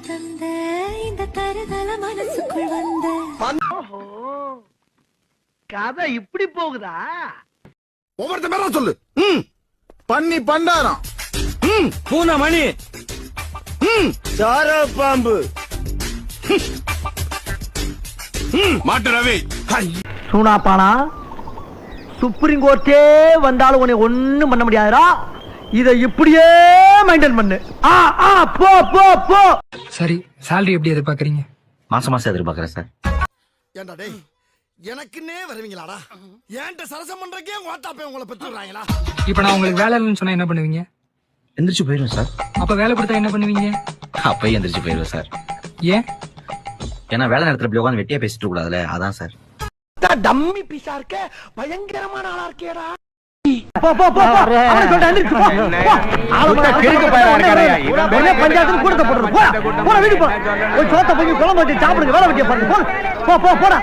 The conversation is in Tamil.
தந்த இந்த தருதல மனசுக்குள் வந்த கதை இப்படி போகுதா? ஒவ்வொருத்த பேரா சொல்லு. பண்ணி பண்டாரம், பூனை மணி, சார பாம்பு, மாட்டு ரவி. சூனாப்பானா, சுப்ரீம் கோர்ட்டே வந்தாலும் உன்னை ஒண்ணும் பண்ண முடியாதுடா. இத இப்படியே மெயின்டைன் பண்ணு. போ போ போ. சரி, salary எப்படி எதிர்பார்க்கறீங்க? மாசம் மாசம் எதிர்பார்க்கறேன் சார். ஏண்டா டேய், எனக்குன்னே வருவீங்களாடா? ஏன்ட்ட சரசம் பண்றக்கே வாட்டாப்பே உங்களை பெற்றுறாங்களா? இப்ப நான் உங்களுக்கு வேலை இல்லைன்னு சொன்னா என்ன பண்ணுவீங்க? எந்திரிச்சு போயிருவேன் சார். அப்ப வேலை கொடுத்தா என்ன பண்ணுவீங்க? அப்பயே எந்திரிச்சு போயிருவேன் சார். ஏன்? ஏன்னா வேலை நேரத்துல இப்படி உட்காந்து வெட்டியா பேசிட்டு கூடாதுல, அதான் சார். டம்மி பீஸா இருக்க, பயங்கரமான ஆளா இருக்கேடா. போ போ போ. அவன் சொல்ற எந்திரிச்சு போ. ஆளமா கிறுக்கு பையனா இருக்கறயா. இவன் பஞ்சாயத்துல கூட்டத்தை போடுற. போ. வீட்டுக்கு போ. ஒரு சோத்த போய் குழம்பு வச்சு சாப்பிடுங்க. வேலை வெட்டிய பாருங்க. போ போ போடா.